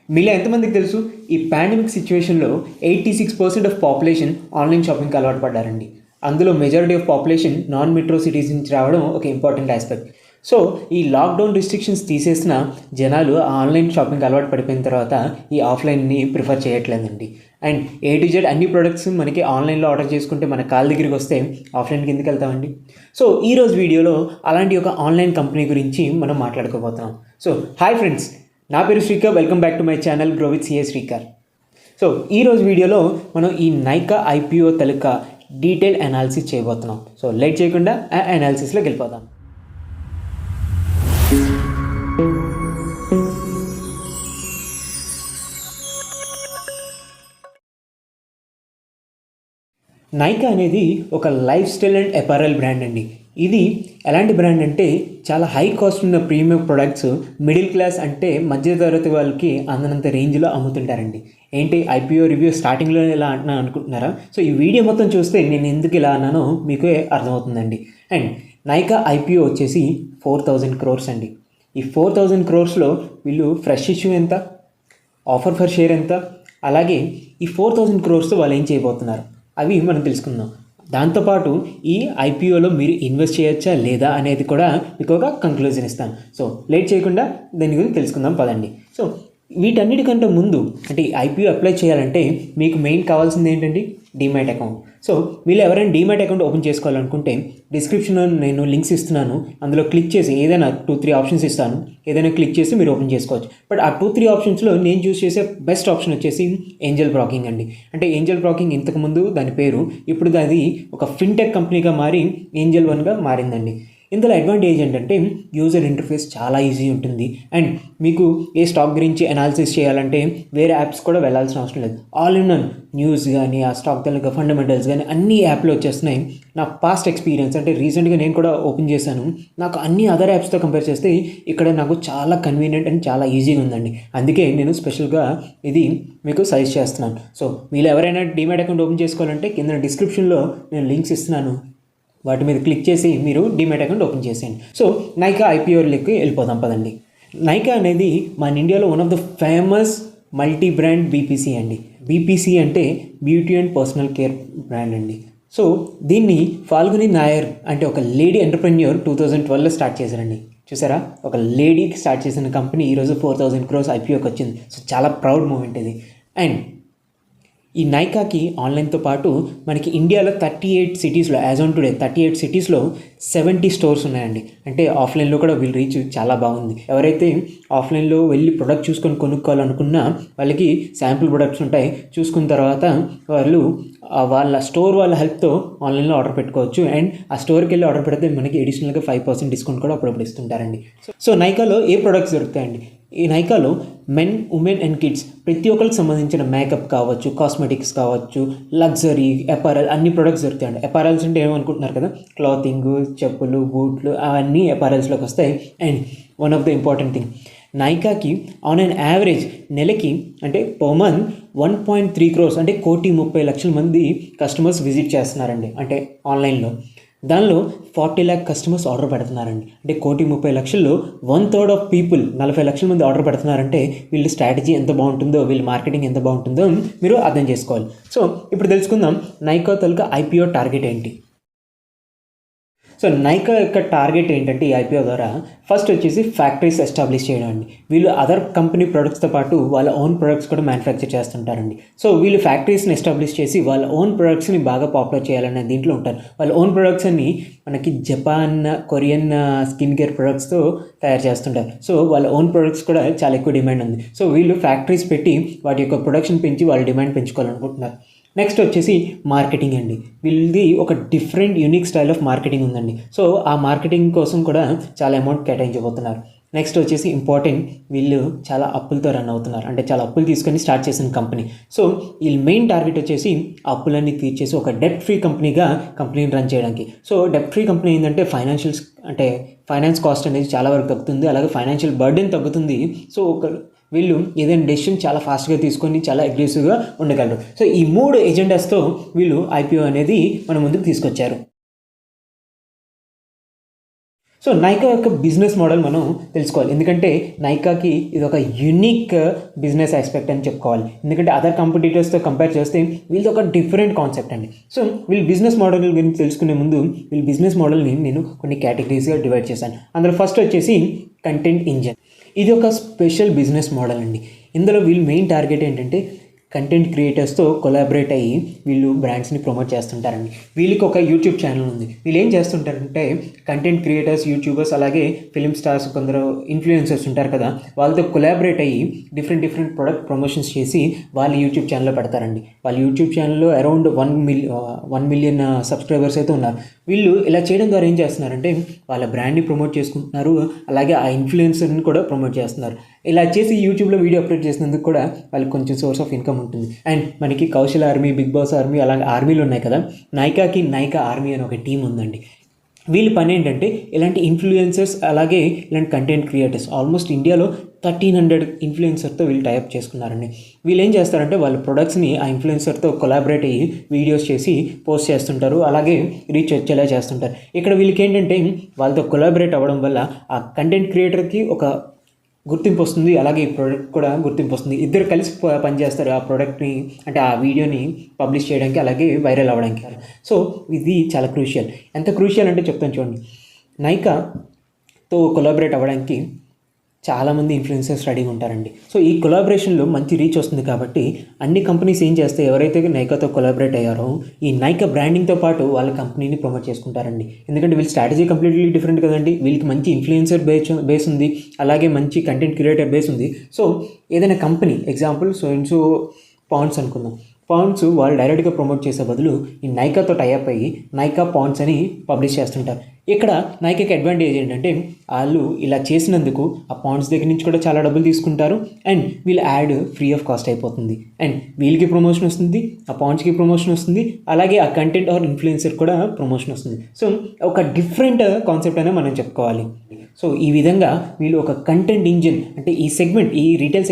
మీలో ఎంతమందికి తెలుసు ఈ పాండమిక్ సిచ్యువేషన్లో 86% ఆఫ్ పాపులేషన్ ఆన్లైన్ షాపింగ్కి అలవాటు పడ్డారండి. అందులో majority of population non metro cities నుంచి రావడం ఒక ఇంపార్టెంట్ ఆస్పెక్ట్. సో ఈ లాక్డౌన్ రిస్ట్రిక్షన్స్ తీసేసిన జనాలు ఆన్లైన్ షాపింగ్ అలవాటు పడిపోయిన తర్వాత ఈ ఆఫ్లైన్ని ప్రిఫర్ చేయట్లేదండి. అండ్ ఏ టు జెడ్ అన్ని ప్రొడక్ట్స్ మనకి ఆన్లైన్లో ఆర్డర్ చేసుకుంటే మన కాళ్ళ దగ్గరికి వస్తే ఆఫ్లైన్కి ఎందుకు వెళ్తామండి? సో ఈరోజు వీడియోలో అలాంటి ఒక ఆన్లైన్ కంపెనీ గురించి మనం మాట్లాడుకోబోతున్నాం. సో హాయ్ ఫ్రెండ్స్, నా పేరు Srikar. Welcome back to my channel grow with CA Srikar. So ఈరోజు వీడియోలో మనం ఈ నైకా ఐపీఓ తాలూకా డీటెయిల్ అనాలిసిస్ చేయబోతున్నాం. సో లేట్ చేయకుండా ఆ అనాలిసిస్లోకి వెళ్ళిపోదాం. నైకా అనేది ఒక life style and apparel brand అండి. ఇది ఎలాంటి బ్రాండ్ అంటే చాలా హై కాస్ట్ ఉన్న ప్రీమియం ప్రొడక్ట్స్ మిడిల్ క్లాస్ అంటే మధ్యతరగతి వాళ్ళకి అందనంత రేంజ్లో అమ్ముతుంటారండి. ఏంటి ఐపీఓ రివ్యూ స్టార్టింగ్లో ఇలా అంటున్నాను అనుకుంటున్నారా? సో ఈ వీడియో మొత్తం చూస్తే నేను ఎందుకు ఇలా అన్నానో మీకు అర్థమవుతుందండి. అండ్ నైకా ఐపీఓ వచ్చేసి 4,000 crores అండి. ఈ 4,000 crores వీళ్ళు ఫ్రెష్ ఇష్యూ ఎంత, ఆఫర్ ఫర్ షేర్ ఎంత, అలాగే ఈ 4,000 crores వాళ్ళు ఏం చేయబోతున్నారు అవి మనం తెలుసుకుందాం. దాంతోపాటు ఈ ఐపీఓలో మీరు ఇన్వెస్ట్ చేయొచ్చా లేదా అనేది కూడా మీకు ఒక కంక్లూజన్ ఇస్తాను. సో లేట్ చేయకుండా దాని గురించి తెలుసుకుందాం పదండి. సో వీటన్నిటికంటే ముందు అంటే ఐపీఓ అప్లై చేయాలంటే మీకు మెయిన్ కావాల్సింది ఏంటంటే డీమ్యాట్ అకౌంట్. సో మీరు ఎవరైనా డీమ్యాట్ అకౌంట్ ఓపెన్ చేసుకోవాలనుకుంటే డిస్క్రిప్షన్లో నేను లింక్స్ ఇస్తున్నాను. అందులో క్లిక్ చేసి ఏదైనా 2-3 ఆప్షన్స్ ఇస్తాను, ఏదైనా క్లిక్ చేసి మీరు ఓపెన్ చేసుకోవచ్చు. బట్ ఆ 2-3 ఆప్షన్స్లో నేను చూస్ చేసే బెస్ట్ ఆప్షన్ వచ్చేసి ఏంజల్ బ్రోకింగ్ అండి. అంటే ఏంజల్ బ్రోకింగ్ ఇంతకుముందు దాని పేరు, ఇప్పుడు అది ఒక ఫిన్టెక్ కంపెనీగా మారి ఏంజల్ వన్గా మారిందండి. ఇందులో అడ్వాంటేజ్ ఏంటంటే యూజర్ ఇంటర్ఫేస్ చాలా ఈజీ ఉంటుంది. అండ్ మీకు ఏ స్టాక్ గురించి అనాలిసిస్ చేయాలంటే వేరే యాప్స్ కూడా వెళ్ళాల్సిన అవసరం లేదు. ఆల్ ఇన్ వన్ న్యూస్ కానీ ఆ స్టాక్ తాలూకా ఫండమెంటల్స్ కానీ అన్ని యాప్లో వచ్చేస్తున్నాయి. నా పాస్ట్ ఎక్స్పీరియన్స్ అంటే రీసెంట్గా నేను కూడా ఓపెన్ చేశాను. నాకు అన్ని అదర్ యాప్స్తో కంపేర్ చేస్తే ఇక్కడ నాకు చాలా కన్వీనియంట్ అండ్ చాలా ఈజీగా ఉందండి. అందుకే నేను స్పెషల్గా ఇది మీకు సజెస్ట్ చేస్తున్నాను. సో మీరు ఎవరైనా డీమ్యాట్ అకౌంట్ ఓపెన్ చేసుకోవాలంటే కింద డిస్క్రిప్షన్లో నేను లింక్స్ ఇస్తున్నాను, వాటి మీద క్లిక్ చేసి మీరు డీమ్యాట్ అకౌంట్ ఓపెన్ చేసేయండి. సో నైకా ఐపీఓలోకి వెళ్ళిపోదాం పదండి. నైకా అనేది మన ఇండియాలో one of the famous multi brand BPC అండి. బీపీసీ అంటే beauty and personal care brand అండి. సో దీన్ని ఫాల్గుని నాయర్ అంటే ఒక లేడీ ఎంటర్ప్రెన్యూర్ 2012లో స్టార్ట్ చేశారండి. చూసారా, ఒక లేడీకి స్టార్ట్ చేసిన కంపెనీ ఈరోజు 4,000 crores ఐపీఓకి వచ్చింది. సో చాలా ప్రౌడ్ మూమెంట్ ఇది. అండ్ ఈ నైకాకి ఆన్లైన్తో పాటు మనకి ఇండియాలో 38 సిటీస్లో యాజ్ ఆన్ టుడే 38 సిటీస్లో 70 స్టోర్స్ ఉన్నాయండి. అంటే ఆఫ్లైన్లో కూడా వీళ్ళు రీచ్ చాలా బాగుంది. ఎవరైతే ఆఫ్లైన్లో వెళ్ళి ప్రొడక్ట్ చూసుకొని కొనుక్కోవాలనుకున్నా వాళ్ళకి శాంపుల్ ప్రొడక్ట్స్ ఉంటాయి. చూసుకున్న తర్వాత వాళ్ళు వాళ్ళ స్టోర్ వాళ్ళ హెల్ప్తో ఆన్లైన్లో ఆర్డర్ పెట్టుకోవచ్చు. అండ్ ఆ స్టోర్కి వెళ్ళి ఆర్డర్ పెడితే మనకి అడిషనల్గా 5% డిస్కౌంట్ కూడా అప్పుడప్పుడు ఇస్తుంటారండి. సో నైకాలో ఏ ప్రొడక్ట్స్ దొరుకుతాయండి? ఈ నైకాలో మెన్, ఉమెన్ అండ్ కిడ్స్ ప్రతి ఒక్కరికి సంబంధించిన మేకప్ కావచ్చు, కాస్మెటిక్స్ కావచ్చు, లగ్జరీ, అపారల్ అన్ని ప్రొడక్ట్స్ దొరుకుతాయండి. అపారల్స్ అంటే ఏమనుకుంటున్నారు కదా, క్లాతింగ్, చెప్పులు, బూట్లు అవన్నీ అపారల్స్లోకి వస్తాయి. And one of the important thing, నైకాకి ఆన్ అన్ యావరేజ్ నెలకి అంటే పర్ మంత్ 1.3 crores అంటే 1,30,00,000 మంది కస్టమర్స్ విజిట్ చేస్తున్నారండి. అంటే ఆన్లైన్లో దానిలో 40 lakh కస్టమర్స్ ఆర్డర్ పెడుతున్నారండి. అంటే 1,30,00,000లో 1/3 ఆఫ్ పీపుల్ 40 లక్షల మంది ఆర్డర్ పెడుతున్నారంటే వీళ్ళ స్ట్రాటజీ ఎంత బాగుంటుందో, వీళ్ళ మార్కెటింగ్ ఎంత బాగుంటుందో మీరు అర్థం చేసుకోవాలి. సో ఇప్పుడు తెలుసుకుందాం నైకా తాలూకా ఐపీఓ టార్గెట్ ఏంటి. సో నైకా యొక్క టార్గెట్ ఏంటంటే ఈ ఐపీఓ ద్వారా ఫస్ట్ వచ్చేసి ఫ్యాక్టరీస్ ఎస్టాబ్లిష్ చేయడం అండి. వీళ్ళు అదర్ కంపెనీ ప్రొడక్ట్స్తో పాటు వాళ్ళ ఓన్ ప్రొడక్ట్స్ కూడా మ్యానుఫ్యాక్చర్ చేస్తుంటారండి. సో వీళ్ళు ఫ్యాక్టరీస్ని ఎస్టాబ్లిష్ చేసి వాళ్ళ ఓన్ ప్రొడక్ట్స్ని బాగా పాపులర్ చేయాలనే దీంట్లో ఉంటారు. వాళ్ళ ఓన్ ప్రొడక్ట్స్ అన్ని మనకి జపాన్, కొరియన్ స్కిన్ కేర్ ప్రొడక్ట్స్తో తయారు చేస్తుంటారు. సో వాళ్ళ ఓన్ ప్రొడక్ట్స్ కూడా చాలా ఎక్కువ డిమాండ్ ఉంది. సో వీళ్ళు ఫ్యాక్టరీస్ పెట్టి వాటి యొక్క ప్రొడక్షన్ పెంచి వాళ్ళ డిమాండ్ పెంచుకోవాలనుకుంటున్నారు. నెక్స్ట్ వచ్చేసి మార్కెటింగ్ అండి. వీళ్ళది ఒక different unique style of marketing ఉందండి. సో ఆ మార్కెటింగ్ కోసం కూడా చాలా అమౌంట్ కేటాయించబోతున్నారు. నెక్స్ట్ వచ్చేసి ఇంపార్టెంట్, వీళ్ళు చాలా అప్పులతో రన్ అవుతున్నారు. అంటే చాలా అప్పులు తీసుకొని స్టార్ట్ చేసిన కంపెనీ. సో వీళ్ళ మెయిన్ టార్గెట్ వచ్చేసి అప్పులన్నీ తీర్చేసి ఒక డెట్ ఫ్రీ కంపెనీని రన్ చేయడానికి. సో డెట్ ఫ్రీ కంపెనీ ఏంటంటే ఫైనాన్స్ కాస్ట్ అనేది చాలా వరకు తగ్గుతుంది, అలాగే ఫైనాన్షియల్ బర్డెన్ తగ్గుతుంది. సో వీళ్ళు ఏదైనా డెసిషన్ చాలా ఫాస్ట్గా తీసుకొని చాలా అగ్రెసివ్గా ఉండగలరు. సో ఈ 3 ఎజెండాస్తో వీళ్ళు ఐపీఓ అనేది మన ముందుకు తీసుకొచ్చారు. సో నైకా యొక్క బిజినెస్ మోడల్ మనం తెలుసుకోవాలి, ఎందుకంటే నైకాకి ఇది ఒక యూనిక్ బిజినెస్ ఆస్పెక్ట్ అని చెప్పుకోవాలి. ఎందుకంటే అదర్ కాంపిటీటర్స్తో కంపేర్ చేస్తే వీళ్ళది ఒక డిఫరెంట్ కాన్సెప్ట్ అండి. సో వీళ్ళ బిజినెస్ మోడల్ గురించి తెలుసుకునే ముందు వీళ్ళ బిజినెస్ మోడల్ని నేను కొన్ని కేటగిరీస్గా డివైడ్ చేశాను. అందులో ఫస్ట్ వచ్చేసి కంటెంట్ ఇంజిన్. ఇది ఒక స్పెషల్ బిజినెస్ మోడల్ అండి. ఇందులో వీళ్ళు మెయిన్ టార్గెట్ ఏంటంటే కంటెంట్ క్రియేటర్స్తో కొలాబరేట్ అయ్యి వీళ్ళు బ్రాండ్స్ని ప్రమోట్ చేస్తుంటారండి. వీళ్ళకి ఒక యూట్యూబ్ ఛానల్ ఉంది. వీళ్ళు ఏం చేస్తుంటారంటే కంటెంట్ క్రియేటర్స్, యూట్యూబర్స్, అలాగే ఫిలిం స్టార్స్, కొందరు ఇన్ఫ్లుయెన్సర్స్ ఉంటారు కదా, వాళ్ళతో కొలాబరేట్ అయ్యి డిఫరెంట్ ప్రొడక్ట్ ప్రమోషన్స్ చేసి వాళ్ళ యూట్యూబ్ ఛానల్లో పెడతారండి. వాళ్ళ యూట్యూబ్ ఛానల్లో అరౌండ్ 1 మిలియన్ సబ్స్క్రైబర్స్ అయితే ఉన్నారు. వీళ్ళు ఇలా చేయడం ద్వారా ఏం చేస్తున్నారంటే వాళ్ళ బ్రాండ్ని ప్రమోట్ చేసుకుంటున్నారు, అలాగే ఆ ఇన్ఫ్లుయెన్సర్ని కూడా ప్రమోట్ చేస్తున్నారు. ఇలా చేసి యూట్యూబ్లో వీడియో అప్లోడ్ చేసినందుకు కూడా వాళ్ళకి కొంచెం సోర్స్ ఆఫ్ ఇన్కమ్ ఉంటుంది. అండ్ మనకి Kaushal army, big boss army, అలాగే ఆర్మీలు ఉన్నాయి కదా, నైకాకి నైకా ఆర్మీ అని ఒక టీం ఉందండి. వీళ్ళ పని ఏంటంటే ఇలాంటి ఇన్ఫ్లుయెన్సర్స్, అలాగే ఇలాంటి కంటెంట్ క్రియేటర్స్, ఆల్మోస్ట్ ఇండియాలో 1300 ఇన్ఫ్లుయెన్సర్తో వీళ్ళు టైప్ చేసుకున్నారండి. వీళ్ళు ఏం చేస్తారంటే వాళ్ళ ప్రొడక్ట్స్ని ఆ ఇన్ఫ్లుయెన్సర్తో కొలాబరేట్ అయ్యి వీడియోస్ చేసి పోస్ట్ చేస్తుంటారు, అలాగే రీచ్ వచ్చేలా చేస్తుంటారు. ఇక్కడ వీళ్ళకి ఏంటంటే వాళ్ళతో కొలాబరేట్ అవ్వడం వల్ల ఆ కంటెంట్ క్రియేటర్కి ఒక గుర్తింపు వస్తుంది, అలాగే ఈ ప్రోడక్ట్ కూడా గుర్తింపు వస్తుంది. ఇద్దరు కలిసి పనిచేస్తారు ఆ ప్రోడక్ట్ని, అంటే ఆ వీడియోని పబ్లిష్ చేయడానికి, అలాగే వైరల్ అవ్వడానికి. సో ఇది చాలా క్రూషియల్. ఎంత క్రూషియల్ అంటే చెప్తాను చూడండి. నైకాతో కొలాబరేట్ అవ్వడానికి చాలామంది ఇన్ఫ్లుయెన్సర్స్ రెడీగా ఉంటారండి. సో ఈ కొలాబరేషన్లో మంచి రీచ్ వస్తుంది కాబట్టి అన్ని కంపెనీస్ ఏం చేస్తాయి, ఎవరైతే నైకాతో కొలాబరేట్ అయ్యారో ఈ నైకా బ్రాండింగ్తో పాటు వాళ్ళ కంపెనీని ప్రమోట్ చేసుకుంటారండి. ఎందుకంటే వీళ్ళ స్ట్రాటజీ కంప్లీట్లీ డిఫరెంట్ కదండి. వీళ్ళకి మంచి ఇన్ఫ్లుయెన్సర్ బేస్ ఉంది, అలాగే మంచి కంటెంట్ క్రియేటర్ బేస్ ఉంది. సో ఏదైనా కంపెనీ, ఎగ్జాంపుల్ సో పాండ్స్ అనుకుందాం, పాండ్స్ వాళ్ళు డైరెక్ట్గా ప్రమోట్ చేసే బదులు ఈ నైకాతో టైఅప్ అయ్యి నైకా పాండ్స్ అని పబ్లిష్ చేస్తుంటారు. ఇక్కడ నైకాకి అడ్వాంటేజ్ ఏంటంటే వాళ్ళు ఇలా చేసినందుకు ఆ పాండ్స్ దగ్గర నుంచి కూడా చాలా డబ్బులు తీసుకుంటారు, అండ్ వీళ్ళ యాడ్ ఫ్రీ ఆఫ్ కాస్ట్ అయిపోతుంది, అండ్ వీళ్ళకి ప్రమోషన్ వస్తుంది, ఆ పాండ్స్కి ప్రమోషన్ వస్తుంది, అలాగే ఆ కంటెంట్ ఆర్ ఇన్ఫ్లుయెన్సర్ కూడా ప్రమోషన్ వస్తుంది. సో ఒక డిఫరెంట్ కాన్సెప్ట్ అనే మనం చెప్పుకోవాలి. సో ఈ విధంగా వీళ్ళు ఒక కంటెంట్ ఇంజిన్, అంటే ఈ సెగ్మెంట్, ఈ రీటైల్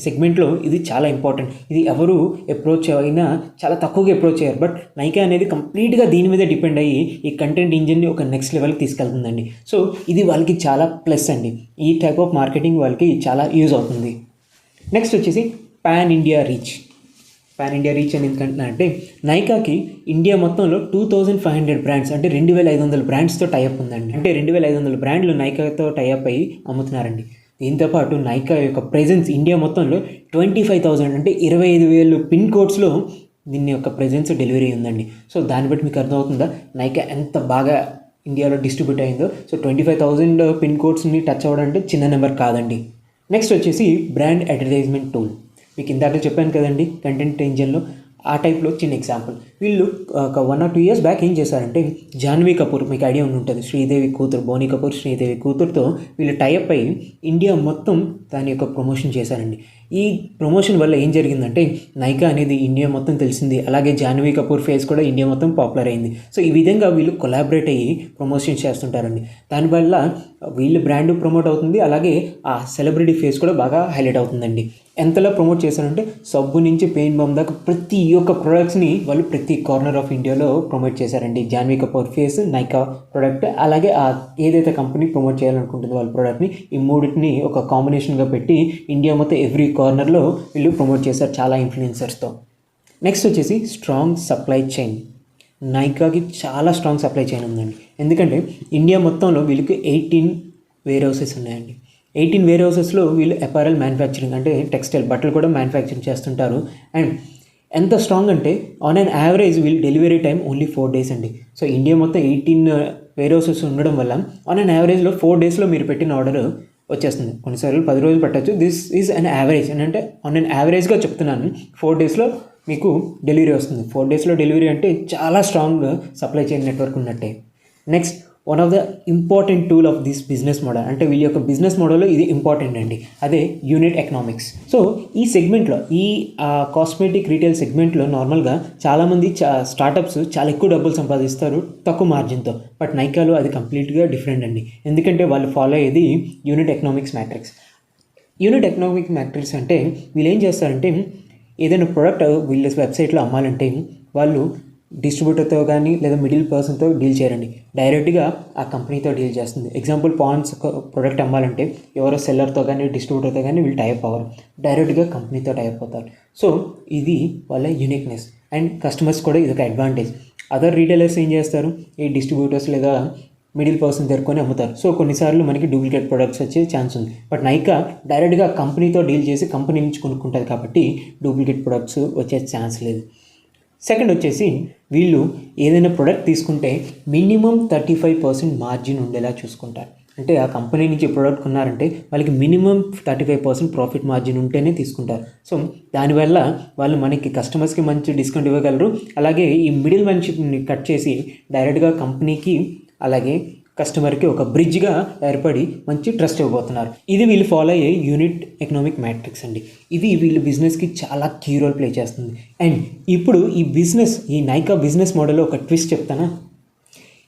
సెగ్మెంట్లో ఇది చాలా ఇంపార్టెంట్. ఇది ఎవరు అప్రోచ్ అయినా చాలా తక్కువగా అప్రోచ్ అయ్యారు, బట్ నైకా అనేది కంప్లీట్గా దీని మీద డిపెండ్ అయ్యి ఈ కంటెంట్ ఇంజిన్ని ఒక నెక్స్ట్ లెవెల్కి తీసుకెళ్తుందండి. సో ఇది వాళ్ళకి చాలా ప్లస్ అండి. ఈ టైప్ ఆఫ్ మార్కెటింగ్ వాళ్ళకి చాలా యూజ్ అవుతుంది. నెక్స్ట్ వచ్చేసి పాన్ ఇండియా రీచ్ అని ఎందుకంటున్నా అంటే నైకాకి ఇండియా మొత్తంలో 2500 బ్రాండ్స్, అంటే 2500 బ్రాండ్స్తో టైఅప్ ఉందండి. అంటే 2500 బ్రాండ్లు నైకాతో టైఅప్ అయ్యి అమ్ముతున్నారండి. దీంతోపాటు నైకా యొక్క ప్రెజెన్స్ ఇండియా మొత్తంలో 25,000, అంటే 25,000 పిన్ కోడ్స్లో దీని యొక్క ప్రెజెన్స్ డెలివరీ ఉందండి. సో దాన్ని బట్టి మీకు అర్థమవుతుందా నైకా ఎంత బాగా ఇండియాలో డిస్ట్రిబ్యూట్ అయిందో. సో 25,000 పిన్ కోడ్స్ని టచ్ అవ్వడం అంటే చిన్న నెంబర్ కాదండి. నెక్స్ట్ వచ్చేసి బ్రాండ్ అడ్వర్టైజ్మెంట్ టూల్. మీకు ఇందాక చెప్పాను కదండి కంటెంట్ ఇంజిన్లో, ఆ టైప్లో చిన్న ఎగ్జాంపుల్. వీళ్ళు ఒక 1 or 2 years బ్యాక్ ఏం చేశారంటే జాన్వీ కపూర్, మీకు ఐడియా ఉండి ఉంటుంది, శ్రీదేవి కూతురు, బోనీ కపూర్ శ్రీదేవి కూతురుతో వీళ్ళు టైఅప్ అయ్యి ఇండియా మొత్తం దాని యొక్క ప్రమోషన్ చేశారండి. ఈ ప్రమోషన్ వల్ల ఏం జరిగిందంటే నైకా అనేది ఇండియా మొత్తం తెలిసింది, అలాగే జాన్వీ కపూర్ ఫేస్ కూడా ఇండియా మొత్తం పాపులర్ అయింది. సో ఈ విధంగా వీళ్ళు కొలాబరేట్ అయ్యి ప్రమోషన్ చేస్తుంటారండి. దానివల్ల వీళ్ళ బ్రాండ్ ప్రమోట్ అవుతుంది, అలాగే ఆ సెలబ్రిటీ ఫేస్ కూడా బాగా హైలైట్ అవుతుందండి. ఎంతలా ప్రమోట్ చేశారంటే సబ్బు నుంచి పెయిన్ బామ్ దాకా ప్రతి ఒక్క ప్రొడక్ట్స్ని వాళ్ళు ప్రతి కార్నర్ ఆఫ్ ఇండియాలో ప్రమోట్ చేశారండి. జాన్వీ కపూర్ ఫేస్, నైకా ప్రోడక్ట్, అలాగే ఆ ఏదైతే కంపెనీ ప్రమోట్ చేయాలనుకుంటుందో వాళ్ళ ప్రోడక్ట్ని, ఈ మూడింటిని ఒక కాంబినేషన్గా పెట్టి ఇండియా మొత్తం ఎవ్రీ కార్నర్లో వీళ్ళు ప్రమోట్ చేశారు చాలా ఇన్ఫ్లుయెన్సర్స్తో. నెక్స్ట్ వచ్చేసి స్ట్రాంగ్ సప్లై చైన్. నైకాకి చాలా స్ట్రాంగ్ సప్లై చైన్ ఉందండి. ఎందుకంటే ఇండియా మొత్తంలో వీళ్ళకి 18 వేర్ హౌసెస్ ఉన్నాయండి. 18 వేర్ హౌసెస్లో వీళ్ళు అపారల్ మ్యానుఫ్యాక్చరింగ్, అంటే టెక్స్టైల్ బట్టలు కూడా మ్యానుఫ్యాక్చరింగ్ చేస్తుంటారు. అండ్ ఎంత స్ట్రాంగ్ అంటే ఆన్ అన్ యావరేజ్ వీళ్ళు డెలివరీ టైం ఓన్లీ 4 days అండి. సో ఇండియా మొత్తం 18 వేర్ హౌసెస్ ఉండడం వల్ల ఆన్ అన్ యావరేజ్లో 4 daysలో మీరు పెట్టిన ఆర్డర్ వచ్చేస్తుంది. కొన్నిసార్లు 10 రోజులు పట్టచ్చు. దిస్ ఈజ్ అన్ యావరేజ్, అంటే ఆన్ అన్ యావరేజ్గా చెప్తున్నాను. 4 daysలో మీకు డెలివరీ వస్తుంది. 4 daysలో డెలివరీ అంటే చాలా స్ట్రాంగ్ సప్లై చైన్ నెట్వర్క్ ఉన్నట్టే. Next one of the important tool of this business model, అంటే వీళ్ళ యొక్క బిజినెస్ మోడల్లో ఇది ఇంపార్టెంట్ అండి, అదే యూనిట్ ఎకనామిక్స్. సో ఈ సెగ్మెంట్లో, ఈ కాస్మెటిక్ రీటైల్ సెగ్మెంట్లో నార్మల్గా చాలామంది స్టార్టప్స్ చాలా ఎక్కువ డబ్బులు సంపాదిస్తారు తక్కువ మార్జిన్తో. బట్ నైకాలో అది కంప్లీట్గా డిఫరెంట్ అండి. ఎందుకంటే వాళ్ళు ఫాలో అయ్యేది unit economics matrix. Unit economic matrix అంటే వీళ్ళు ఏం చేస్తారంటే ఏదైనా ప్రోడక్ట్ వీళ్ళ వెబ్సైట్లో అమ్మాలంటే వాళ్ళు డిస్ట్రిబ్యూటర్తో కానీ లేదా మిడిల్ పర్సన్తో డీల్ చేయరండి. డైరెక్ట్గా ఆ కంపెనీతో డీల్ చేస్తుంది. ఎగ్జాంపుల్ పాండ్స్ ప్రోడక్ట్ అమ్మాలంటే ఎవరో సెల్లర్తో కానీ డిస్ట్రిబ్యూటర్తో కానీ వీళ్ళు టైప్ అవ్వరు, డైరెక్ట్గా కంపెనీతో టైప్ అవుతారు. సో ఇది వాళ్ళ యూనిక్నెస్ అండ్ కస్టమర్స్ కూడా ఇది ఒక అడ్వాంటేజ్. అదర్ రీటైలర్స్ ఏం చేస్తారు, ఈ డిస్ట్రిబ్యూటర్స్ లేదా మిడిల్ పర్సన్ తెరుకొని అమ్ముతారు. సో కొన్నిసార్లు మనకి డూప్లికేట్ ప్రొడక్ట్స్ వచ్చే ఛాన్స్ ఉంది. బట్ నైకా డైరెక్ట్గా కంపెనీతో డీల్ చేసి కంపెనీ నుంచి కొనుక్కుంటుంది కాబట్టి డూప్లికేట్ ప్రొడక్ట్స్ వచ్చే ఛాన్స్ లేదు. సెకండ్ వచ్చేసి వీళ్ళు ఏదైనా ప్రొడక్ట్ తీసుకుంటే మినిమం 35% మార్జిన్ ఉండేలా చూసుకుంటారు. అంటే ఆ కంపెనీ నుంచి ప్రొడక్ట్ కొన్నారంటే వాళ్ళకి మినిమం 35% ప్రాఫిట్ మార్జిన్ ఉంటేనే తీసుకుంటారు. సో దానివల్ల వాళ్ళు మనకి కస్టమర్స్కి మంచి డిస్కౌంట్ ఇవ్వగలరు. అలాగే ఈ మిడిల్ మ్యాన్షిప్ని కట్ చేసి డైరెక్ట్గా కంపెనీకి అలాగే కస్టమర్కి ఒక బ్రిడ్జ్గా ఏర్పడి మంచి ట్రస్ట్ ఇవ్వబోతున్నారు. ఇది వీళ్ళు ఫాలో అయ్యే యూనిట్ ఎకనామిక్ మ్యాట్రిక్స్ అండి. ఇది వీళ్ళ బిజినెస్కి చాలా కీ రోల్ ప్లే చేస్తుంది. అండ్ ఇప్పుడు ఈ నైకా బిజినెస్ మోడల్లో ఒక ట్విస్ట్ చెప్తానా.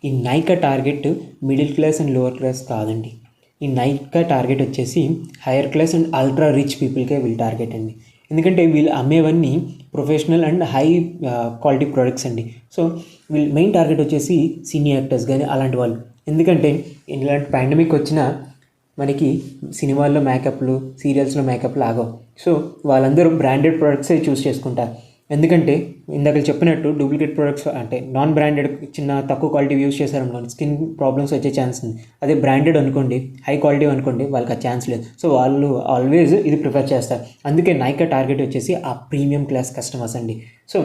ఈ Nykaa target middle class and lower class కాదండి. ఈ నైకా టార్గెట్ వచ్చేసి higher class and ultra rich పీపుల్కే వీళ్ళు టార్గెట్ అండి. ఎందుకంటే వీళ్ళు అమ్మేవన్నీ professional and high quality products అండి. సో వీళ్ళు మెయిన్ టార్గెట్ వచ్చేసి సినీ యాక్టర్స్ కానీ అలాంటి వాళ్ళు. ఎందుకంటే ఇలాంటి పాండమిక్ వచ్చినా మనకి సినిమాల్లో మేకప్లు, సీరియల్స్లో మేకప్లు ఆగవు. సో వాళ్ళందరూ బ్రాండెడ్ ప్రోడక్ట్సే చూస్ చేసుకుంటారు. ఎందుకంటే ఇందాక చెప్పినట్టు డూప్లికేట్ ప్రొడక్ట్స్ అంటే నాన్ బ్రాండెడ్ చిన్న తక్కువ క్వాలిటీ యూస్ చేశారనుకోండి స్కిన్ ప్రాబ్లమ్స్ వచ్చే ఛాన్స్ ఉంది. అదే బ్రాండెడ్ అనుకోండి, హై క్వాలిటీ అనుకోండి, వాళ్ళకి ఆ ఛాన్స్ లేదు. సో వాళ్ళు ఆల్వేస్ ఇది ప్రిఫర్ చేస్తారు. అందుకే నైకా టార్గెట్ వచ్చేసి ఆ ప్రీమియం క్లాస్ కస్టమర్స్ అండి. సో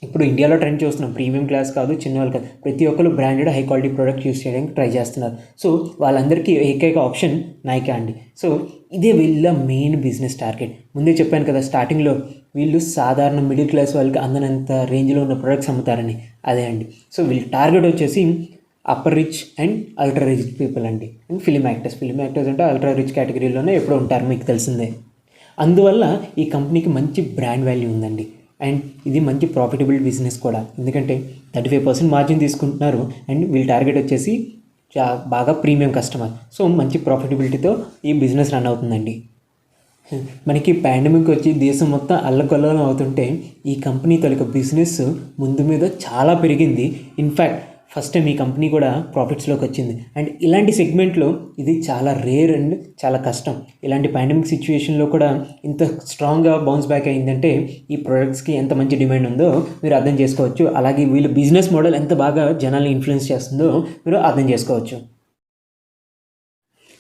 ఇప్పుడు ఇండియాలో ట్రెండ్ చూస్తున్నాం, ప్రీమియం క్లాస్ కాదు, చిన్నవాళ్ళు కాదు, ప్రతి ఒక్కరు branded high quality product use చేయడానికి ట్రై చేస్తున్నారు. సో వాళ్ళందరికీ ఏకైక ఆప్షన్ నైకా అండి. సో ఇదే వీళ్ళ మెయిన్ బిజినెస్ టార్గెట్. ముందే చెప్పాను కదా స్టార్టింగ్లో, వీళ్ళు సాధారణ మిడిల్ క్లాస్ వాళ్ళకి అందనంత రేంజ్లో ఉన్న ప్రొడక్ట్స్ అమ్ముతారని. అదే అండి. సో వీళ్ళ టార్గెట్ వచ్చేసి upper rich and ultra rich people అండి. అండ్ ఫిలిం యాక్టర్స్ అంటే అల్ట్రా రిచ్ కేటగిరీలోనే ఎప్పుడూ ఉంటారు, మీకు తెలిసిందే. అందువల్ల ఈ కంపెనీకి మంచి బ్రాండ్ వాల్యూ ఉందండి. అండ్ ఇది మంచి ప్రాఫిటబుల్ బిజినెస్ కూడా. ఎందుకంటే 35% మార్జిన్ తీసుకుంటున్నారు. అండ్ వీళ్ళ టార్గెట్ వచ్చేసి బాగా ప్రీమియం కస్టమర్. సో మంచి ప్రాఫిటబిలిటీతో ఈ బిజినెస్ రన్ అవుతుందండి. మనకి పాండమిక్ వచ్చి దేశం మొత్తం అల్లకల్లోలం అవుతుంటే ఈ కంపెనీ తొలక బిజినెస్ ముందు మీద చాలా పెరిగింది. ఇన్ఫ్యాక్ట్ ఫస్ట్ టైం ఈ కంపెనీ కూడా ప్రాఫిట్స్లోకి వచ్చింది. అండ్ ఇలాంటి సెగ్మెంట్లో ఇది చాలా రేర్ అండ్ చాలా కష్టం. ఇలాంటి పాండమిక్ సిచ్యువేషన్లో కూడా ఇంత స్ట్రాంగ్గా బౌన్స్ బ్యాక్ అయిందంటే ఈ ప్రొడక్ట్స్కి ఎంత మంచి డిమాండ్ ఉందో మీరు అర్థం చేసుకోవచ్చు. అలాగే వీళ్ళ బిజినెస్ మోడల్ ఎంత బాగా జనాల్ని ఇన్ఫ్లుయెన్స్ చేస్తుందో మీరు అర్థం చేసుకోవచ్చు.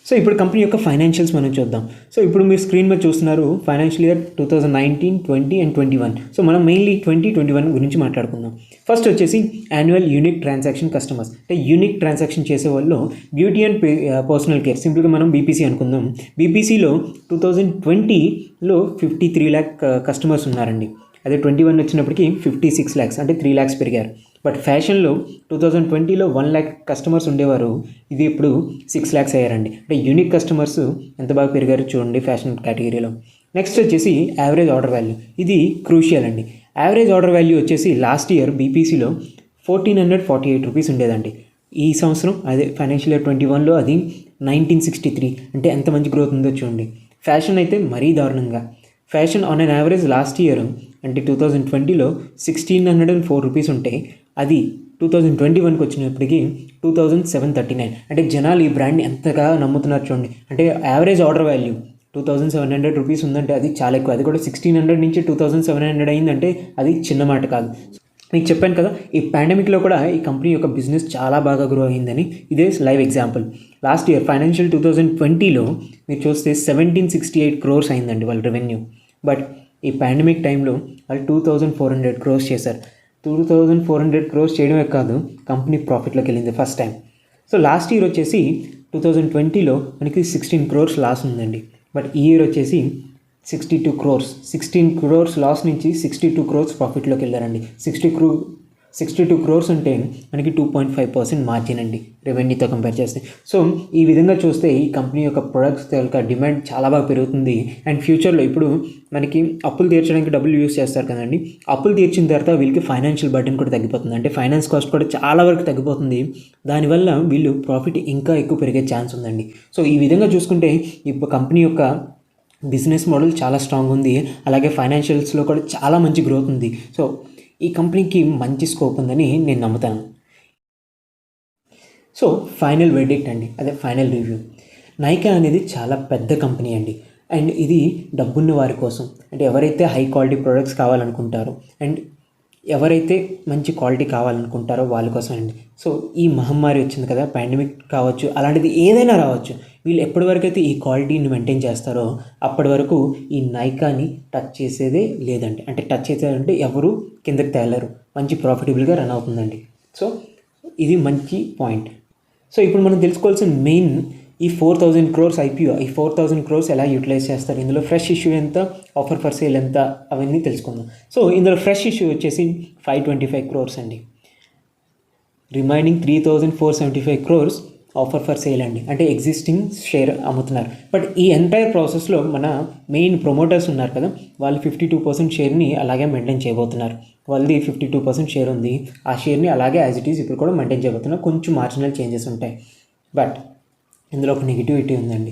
సో ఇప్పుడు కంపెనీ యొక్క ఫైనాన్షియల్స్ మనం చూద్దాం. సో ఇప్పుడు మీరు స్క్రీన్ మీద చూస్తున్నారు ఫైనాన్షియల్ ఇయర్ 2019, 20 అండ్ 21. సో మనం మెయిన్లీ 2021 గురించి మాట్లాడుకుందాం. ఫస్ట్ వచ్చేసి యాన్యువల్ యూనిక్ ట్రాన్సాక్షన్ కస్టమర్స్. అంటే యూనిక్ ట్రాన్సాక్షన్ చేసే వాళ్ళు బ్యూటీ అండ్ పర్సనల్ కేర్, సింపుల్గా మనం బీపీసీ అనుకుందాం. బీపీసీలో 2020లో 53 lakh కస్టమర్స్ ఉన్నారండి. అదే 21 వచ్చినప్పటికీ 56 lakhs, అంటే 3 lakhs పెరిగారు. బట్ ఫ్యాషన్లో 2020లో 1 lakh కస్టమర్స్ ఉండేవారు, ఇది ఇప్పుడు 6 lakhs అయ్యారండి. అంటే యూనిక్ కస్టమర్స్ ఎంత బాగా పెరిగారు చూడండి ఫ్యాషన్ కేటగిరీలో. నెక్స్ట్ వచ్చేసి యావరేజ్ ఆర్డర్ వాల్యూ. ఇది క్రూషియల్ అండి. యావరేజ్ ఆర్డర్ వాల్యూ వచ్చేసి లాస్ట్ ఇయర్ బీపీసీలో 1448 రూపీస్ ఉండేదండి. ఈ సంవత్సరం అదే ఫైనాన్షియల్ ఇయర్ 21లో అది 1963. అంటే ఎంత మంచి గ్రోత్ ఉందో చూడండి. ఫ్యాషన్ అయితే మరీ దారుణంగా. Fashion on an average last year అంటే 2020లో 1604 రూపీస్ ఉంటే అది 2021కి వచ్చినప్పటికీ 2739. అంటే జనాలు ఈ బ్రాండ్ని ఎంతగా నమ్ముతున్నారు చూడండి. అంటే యావరేజ్ ఆర్డర్ వాల్యూ 2700 రూపీస్ ఉందంటే అది చాలా ఎక్కువ. అది కూడా 1600 నుంచి 2700 అయిందంటే అది చిన్న మాట కాదు. మీకు చెప్పాను కదా ఈ పాండమిక్లో కూడా ఈ కంపెనీ యొక్క బిజినెస్ చాలా బాగా గ్రో అయిందని. ఇదే live example. Last year financial 2020లో మీరు చూస్తే 1768 crores అయిందండి వాళ్ళ రెవెన్యూ. బట్ ఈ పాండమిక్ టైంలో వాళ్ళు 2400 crores చేశారు. 2400 crores చేయడమే కాదు కంపెనీ ప్రాఫిట్లోకి వెళ్ళింది first time. So last year వచ్చేసి 2020లో మనకి 16 crores లాస్ ఉందండి. బట్ ఈ ఇయర్ వచ్చేసి 62 crores, 16 crores లాస్ నుంచి 62 crores ప్రాఫిట్లోకి వెళ్ళారండి. 62 crores అంటే మనకి 2.5% మార్జిన్ అండి రెవెన్యూతో కంపేర్ చేస్తే. సో ఈ విధంగా చూస్తే ఈ కంపెనీ యొక్క ప్రొడక్ట్స్ యొక్క డిమాండ్ చాలా బాగా పెరుగుతుంది. అండ్ ఫ్యూచర్లో ఇప్పుడు మనకి అప్పులు తీర్చడానికి డబ్బులు యూస్ చేస్తారు కదండి, అప్పులు తీర్చిన తర్వాత వీళ్ళకి ఫైనాన్షియల్ బర్డెన్ కూడా తగ్గిపోతుంది. అంటే ఫైనాన్స్ కాస్ట్ కూడా చాలా వరకు తగ్గిపోతుంది. దానివల్ల వీళ్ళు ప్రాఫిట్ ఇంకా ఎక్కువ పెరిగే ఛాన్స్ ఉందండి. సో ఈ విధంగా చూసుకుంటే ఇప్పుడు కంపెనీ యొక్క బిజినెస్ మోడల్ చాలా స్ట్రాంగ్ ఉంది. అలాగే ఫైనాన్షియల్స్లో కూడా చాలా మంచి గ్రోత్ ఉంది. సో ఈ కంపెనీకి మంచి స్కోప్ ఉందని నేను నమ్ముతాను. సో ఫైనల్ వెర్డిక్ట్ అండి, అదే ఫైనల్ రివ్యూ. నైకా అనేది చాలా పెద్ద కంపెనీ అండి. అండ్ ఇది డబ్బున్న వారి కోసం, అంటే ఎవరైతే హై క్వాలిటీ ప్రొడక్ట్స్ కావాలనుకుంటారో అండ్ ఎవరైతే మంచి క్వాలిటీ కావాలనుకుంటారో వాళ్ళ కోసం అండి. సో ఈ మహమ్మారి వచ్చింది కదా, పాండమిక్ కావచ్చు, అలాంటిది ఏదైనా రావచ్చు, వీళ్ళు ఎప్పటి వరకు అయితే ఈ క్వాలిటీని మెయింటైన్ చేస్తారో అప్పటి వరకు ఈ నైకాని టచ్ చేసేదే లేదండి. అంటే టచ్ చేసేదంటే ఎవరు కిందకి తేలరు, మంచి ప్రాఫిటబుల్గా రన్ అవుతుందండి. సో ఇది మంచి పాయింట్. సో ఇప్పుడు మనం తెలుసుకోవాల్సిన మెయిన్ ఈ 4,000 crores IPO, ఈ 4,000 crores ఎలా యూటిలైజ్ చేస్తారు, ఇందులో ఫ్రెష్ ఇష్యూ ఎంత, ఆఫర్ ఫర్ సేల్ ఎంత, అవన్నీ తెలుసుకుందాం. సో ఇందులో ఫ్రెష్ ఇష్యూ వచ్చేసి 525 crores అండి. Remaining 3,475 crores offer for sale అండి, అంటే ఎగ్జిస్టింగ్ షేర్ అమ్ముతున్నారు. బట్ ఈ ఎంటైర్ ప్రాసెస్లో మన మెయిన్ ప్రమోటర్స్ ఉన్నారు కదా, వాళ్ళు 52% షేర్ని అలాగే మెయింటైన్ చేయబోతున్నారు. వాళ్ళది 52% షేర్ ఉంది, ఆ షేర్ని అలాగే యాజ్ ఇట్ ఈస్ ఇప్పుడు కూడా మెయింటైన్ చేయబోతున్నారు. కొంచెం మార్జినల్ చేంజెస్ ఉంటాయి. బట్ ఇందులో ఒక నెగిటివిటీ ఉందండి.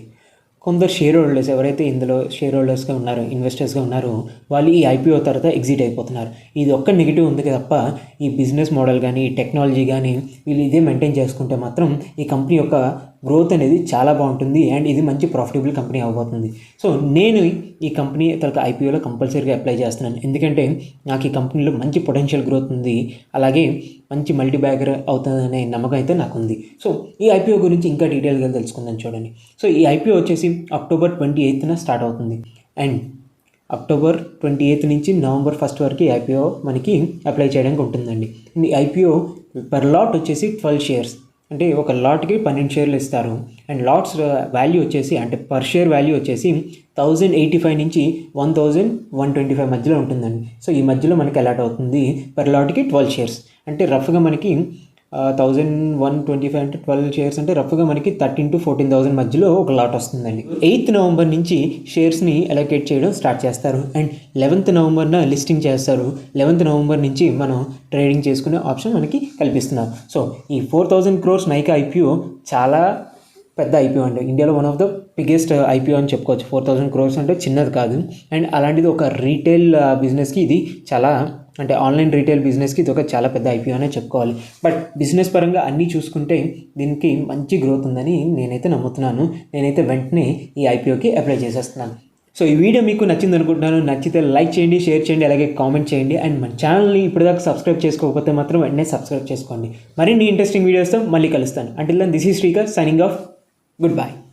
కొందరు షేర్ హోల్డర్స్, ఎవరైతే ఇందులో షేర్ హోల్డర్స్గా ఉన్నారో, ఇన్వెస్టర్స్గా ఉన్నారో, వాళ్ళు ఈ IPO తర్వాత ఎగ్జిట్ అయిపోతున్నారు. ఇది ఒక్క నెగిటివ్ ఉంది తప్ప ఈ బిజినెస్ మోడల్ కానీ, ఈ టెక్నాలజీ కానీ వీళ్ళు ఇదే మెయింటైన్ చేసుకుంటే మాత్రం ఈ కంపెనీ యొక్క గ్రోత్ అనేది చాలా బాగుంటుంది అండ్ ఇది మంచి ప్రాఫిటబుల్ కంపెనీ అవ్వబోతుంది. సో నేను ఈ కంపెనీ తర్వాత IPOలో కంపల్సరీగా అప్లై చేస్తున్నాను, ఎందుకంటే నాకు ఈ కంపెనీలో మంచి పొటెన్షియల్ గ్రోత్ ఉంది, అలాగే మంచి మల్టీ బ్యాగర్ అవుతుందనే నమ్మకం అయితే నాకు ఉంది. సో ఈ IPO గురించి ఇంకా డీటెయిల్గా తెలుసుకుందాం చూడండి. సో ఈ IPO వచ్చేసి October 28న స్టార్ట్ అవుతుంది అండ్ October 28 నుంచి November 1 వరకు ఈ IPO మనకి అప్లై చేయడానికి ఉంటుందండి. ఈ IPO పర్ లాట్ వచ్చేసి 12 షేర్స్, అంటే ఒక లాట్కి 12 షేర్లు ఇస్తారు. అండ్ లాట్స్ వాల్యూ వచ్చేసి, అంటే పర్ షేర్ వాల్యూ వచ్చేసి 1,085 నుంచి 1,125 మధ్యలో ఉంటుందండి. సో ఈ మధ్యలో మనకి అలాట్ అవుతుంది పర్ లాట్కి 12 షేర్స్, అంటే రఫ్గా మనకి 1,125 అంటే 12 షేర్స్ అంటే రఫ్గా మనకి 13,000 to 14,000 మధ్యలో ఒక లాట్ వస్తుందండి. 8th November నుంచి షేర్స్ని అలొకేట్ చేయడం స్టార్ట్ చేస్తారు అండ్ 11th Novemberన లిస్టింగ్ చేస్తారు. 11th November నుంచి మనం ట్రేడింగ్ చేసుకునే ఆప్షన్ మనకి కల్పిస్తున్నారు. సో ఈ 4,000 crores నైకా IPO చాలా పెద్ద IPO అండి, ఇండియాలో one of the biggest IPO అని చెప్పుకోవచ్చు. 4,000 crores అంటే చిన్నది కాదు. అండ్ అలాంటిది ఒక రీటైల్ బిజినెస్కి ఇది చాలా, అంటే ఆన్లైన్ రీటైల్ బిజినెస్కి ఇది ఒక చాలా పెద్ద IPO అనే చెప్పుకోవాలి. బట్ బిజినెస్ పరంగా అన్నీ చూసుకుంటే దీనికి మంచి గ్రోత్ ఉందని నేనైతే నమ్ముతున్నాను. నేనైతే వెంటనే ఈ IPOకి అప్లై చేసేస్తున్నాను. సో ఈ వీడియో మీకు నచ్చింది అనుకుంటున్నాను. నచ్చితే లైక్ చేయండి, షేర్ చేయండి, అలాగే కామెంట్ చేయండి. అండ్ మన ఛానల్ని ఇప్పటిదాకా సబ్స్క్రైబ్ చేసుకోకపోతే మాత్రం వెంటనే సబ్స్క్రైబ్ చేసుకోండి. మరిన్ని ఇంట్రెస్టింగ్ వీడియోస్తో మళ్ళీ కలుస్తాను. Until then this is Srikar signing off. Goodbye.